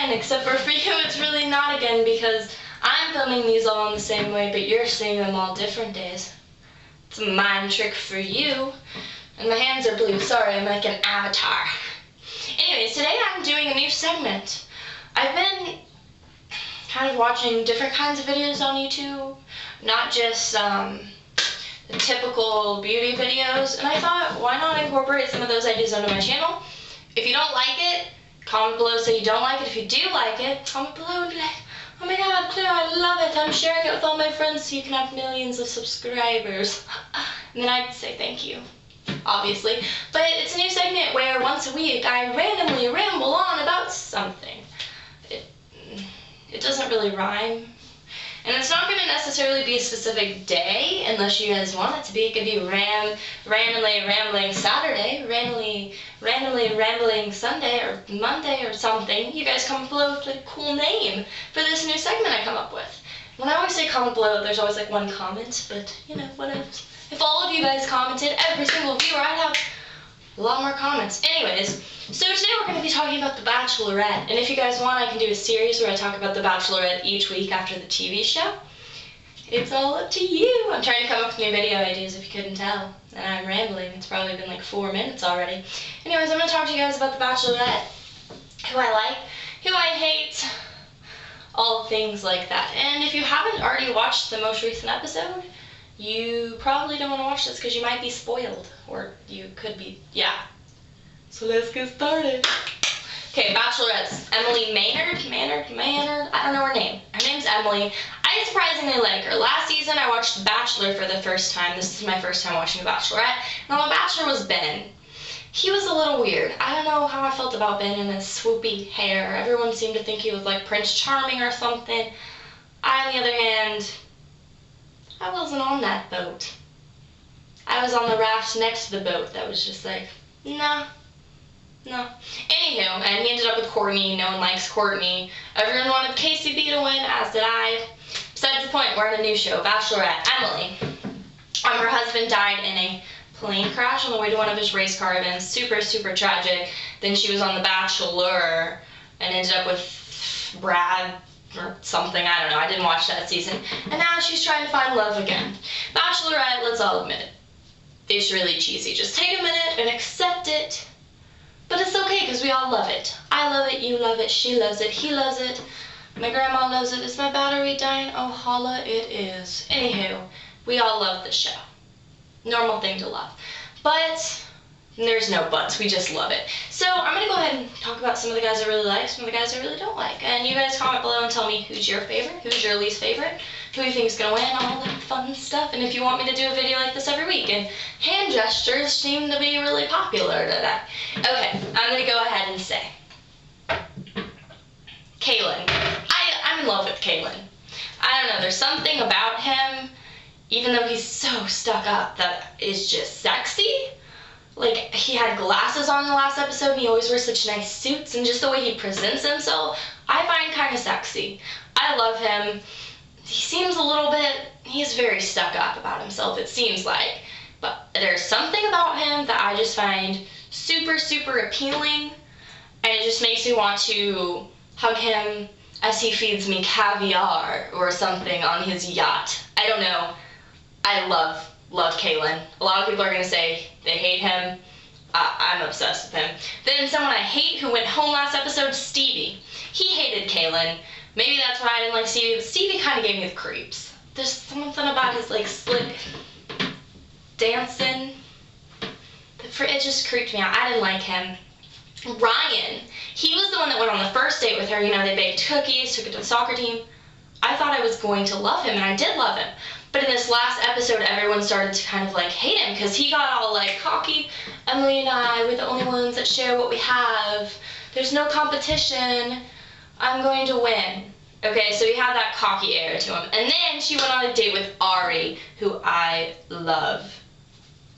again, except for you, it's really not again because I'm filming these all in the same way, but you're seeing them all different days. It's a mind trick for you. And my hands are blue. Sorry, I'm like an avatar. Anyways, today I'm doing a new segment. I've been kind of watching different kinds of videos on YouTube, not just the typical beauty videos, and I thought, why not incorporate some of those ideas onto my channel? If you don't like it, comment below say you don't like it. If you do like it, comment below and be like, oh my god, Claire, I love it. I'm sharing it with all my friends so you can have millions of subscribers. And then I'd say thank you, obviously. But it's a new segment where once a week I randomly ramble on about something. It doesn't really rhyme. And it's not going to necessarily be a specific day unless you guys want it to be. It could be randomly rambling Saturday, randomly rambling Sunday or Monday or something. You guys comment below with a cool name for this new segment I come up with. When I always say comment below, there's always like one comment, but you know, whatever. If all of you guys commented, every single viewer, I'd have a lot more comments. Anyways, so today we're going to be talking about The Bachelorette, and if you guys want, I can do a series where I talk about The Bachelorette each week after the TV show. It's all up to you. I'm trying to come up with new video ideas if you couldn't tell, and I'm rambling. It's probably been like 4 minutes already. Anyways, I'm going to talk to you guys about The Bachelorette, who I like, who I hate, all things like that. And if you haven't already watched the most recent episode, you probably don't want to watch this because you might be spoiled, or you could be, yeah. So let's get started. Okay, Bachelorette's Emily Maynard, I don't know her name. Her name's Emily. I surprisingly like her. Last season I watched The Bachelor for the first time. This is my first time watching The Bachelorette. Now The Bachelor was Ben. He was a little weird. I don't know how I felt about Ben and his swoopy hair. Everyone seemed to think he was like Prince Charming or something. I, on the other hand, I wasn't on that boat. I was on the raft next to the boat that was just like, nah. No. Anywho, and he ended up with Courtney. No one likes Courtney. Everyone wanted KCB to win, as did I. Besides the point, we're in a new show, Bachelorette. Emily. Her husband died in a plane crash on the way to one of his race car events. Super, super tragic. Then she was on The Bachelor and ended up with Brad or something. I don't know. I didn't watch that season. And now she's trying to find love again. Bachelorette, let's all admit it, it's really cheesy. Just take a minute and accept it. But it's okay because we all love it. I love it, you love it, she loves it, he loves it, my grandma loves it. Is my battery dying? Oh, holla, it is. Anywho, we all love the show. Normal thing to love. But there's no buts, we just love it. So I'm going to go ahead and talk about some of the guys I really like, some of the guys I really don't like. And you guys comment below and tell me who's your favorite, who's your least favorite, who you think is going to win, all that fun stuff. And if you want me to do a video like this every week. And hand gestures seem to be really popular today. Okay, I'm going to go ahead and say Kaylen. I'm in love with Kaylen. I don't know, there's something about him, even though he's so stuck up, that is just sexy. Like, he had glasses on in the last episode, and he always wears such nice suits, and just the way he presents himself, I find kind of sexy. I love him. He seems a little bit, he's very stuck up about himself, it seems like. But there's something about him that I just find super, super appealing, and it just makes me want to hug him as he feeds me caviar or something on his yacht. I don't know. I love Kaylen. A lot of people are going to say they hate him. I'm obsessed with him. Then someone I hate who went home last episode, Stevie. He hated Kaylen. Maybe that's why I didn't like Stevie, but Stevie kind of gave me the creeps. There's something about his like slick dancing. It just creeped me out. I didn't like him. Ryan. He was the one that went on the first date with her. You know, they baked cookies, took it to the soccer team. I thought I was going to love him, and I did love him. But in this last episode, everyone started to kind of like hate him because he got all like cocky. Emily and I, we're the only ones that share what we have. There's no competition. I'm going to win. Okay, so he had that cocky air to him. And then she went on a date with Ari, who I love.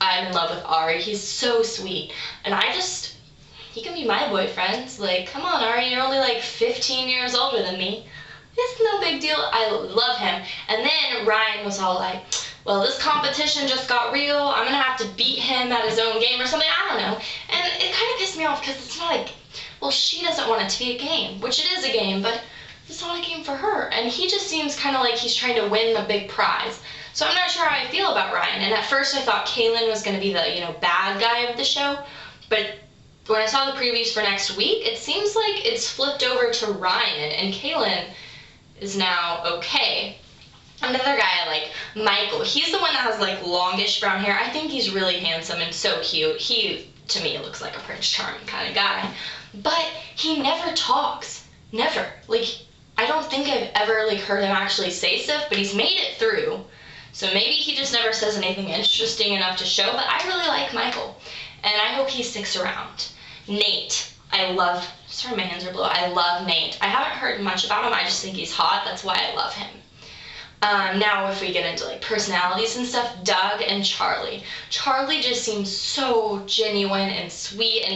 I'm in love with Ari. He's so sweet. And he can be my boyfriend. Like, come on, Ari, you're only like 15 years older than me. It's no big deal. I love him. And then Ryan was all like, well, this competition just got real. I'm going to have to beat him at his own game or something. I don't know. And it kind of pissed me off because it's not like well, she doesn't want it to be a game, which it is a game, but it's not a game for her. And he just seems kind of like he's trying to win the big prize. So I'm not sure how I feel about Ryan. And at first I thought Kaylin was going to be the, bad guy of the show. But when I saw the previews for next week, it seems like it's flipped over to Ryan, and Kaylin is now okay. Another guy I like, Michael. He's the one that has like longish brown hair. I think he's really handsome and so cute. He, to me, looks like a Prince Charming kind of guy. But he never talks. Never. Like, I don't think I've ever like heard him actually say stuff, but he's made it through. So maybe he just never says anything interesting enough to show, but I really like Michael. And I hope he sticks around. Nate. I love, sorry my hands are blue. I love Nate. I haven't heard much about him. I just think he's hot. That's why I love him. Now if we get into like personalities and stuff, Doug and Charlie. Charlie just seems so genuine and sweet, and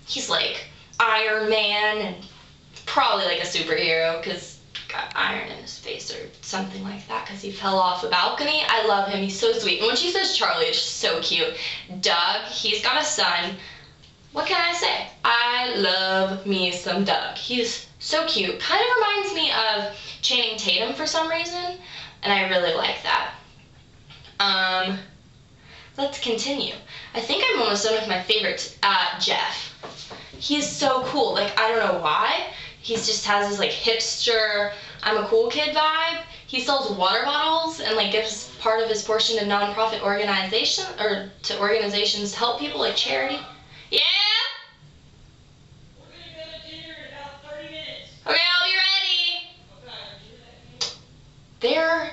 he's like Iron Man and probably like a superhero because got iron in his face or something like that because he fell off a balcony. I love him. He's so sweet. And when she says Charlie, it's just so cute. Doug, he's got a son. What can I say? I love me some Doug. He's so cute. Kind of reminds me of Channing Tatum for some reason, and I really like that. Let's continue. I think I'm almost done with my favorites. Jeff. He's so cool. Like, I don't know why. He just has this like hipster, I'm a cool kid vibe. He sells water bottles and like gives part of his portion to nonprofit organization or to organizations to help people, like charity. Yeah? We're gonna go to dinner in about 30 minutes. Okay, I'll be ready. Okay. They're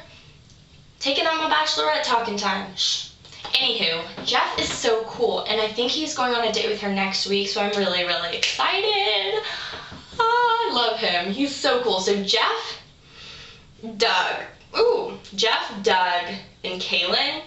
taking on my bachelorette talking time. Shh. Anywho, Jeff is so cool, and I think he's going on a date with her next week, so I'm really, really excited. Oh, I love him. He's so cool. So Jeff, Doug. Ooh, Jeff, Doug, and Kaylin.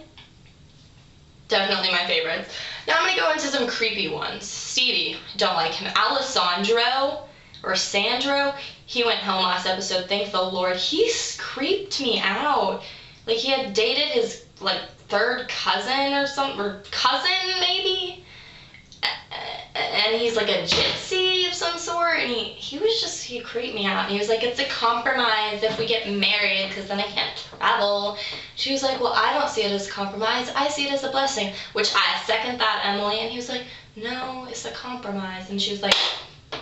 Definitely my favorites. Now I'm going to go into some creepy ones. Stevie, don't like him. Alessandro, or Sandro, he went home last episode, thank the Lord. He creeped me out. Like, he had dated his, like, third cousin or something, or cousin, maybe? And he's like a gypsy of some sort, and he creeped me out. And he was like, it's a compromise if we get married, because then I can't travel. She was like, well, I don't see it as a compromise. I see it as a blessing, which I second that, Emily. And he was like, no, it's a compromise. And she was like,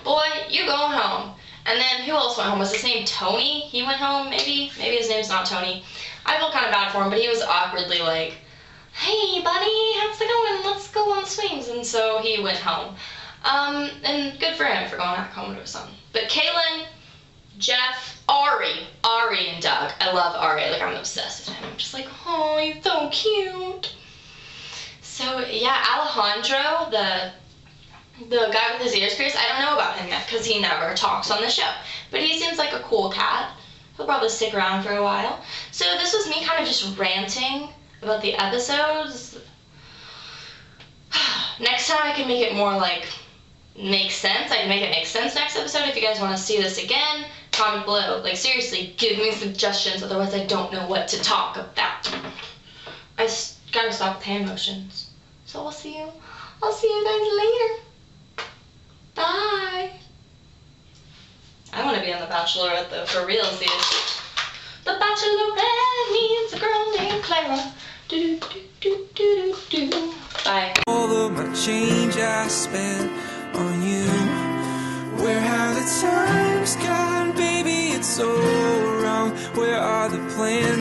boy, you go home. And then who else went home? Was his name Tony? He went home, maybe? Maybe his name's not Tony. I felt kind of bad for him, but he was awkwardly like, hey, buddy, how's it going? Let's go on the swings. And so he went home. And good for him for going back home to his son. But Kaylin, Jeff, Ari, and Doug. I love Ari. Like, I'm obsessed with him. I'm just like, oh, he's so cute. So, yeah, Alejandro, the guy with his ears pierced, I don't know about him yet because he never talks on the show. But he seems like a cool cat. He'll probably stick around for a while. So this was me kind of just ranting about the episodes. Next time I can make it more like make sense. I can make it make sense next episode. If you guys want to see this again, comment below. Like, seriously, give me suggestions, otherwise I don't know what to talk about. I gotta stop with hand motions. So I'll see you guys later. Bye. I want to be on The Bachelorette though, for real, see it. The Bachelorette needs a girl named Clara. Do do do do do do. Bye. All of my change I spent on you. Where have the times gone, baby? It's so wrong. Where are the plans?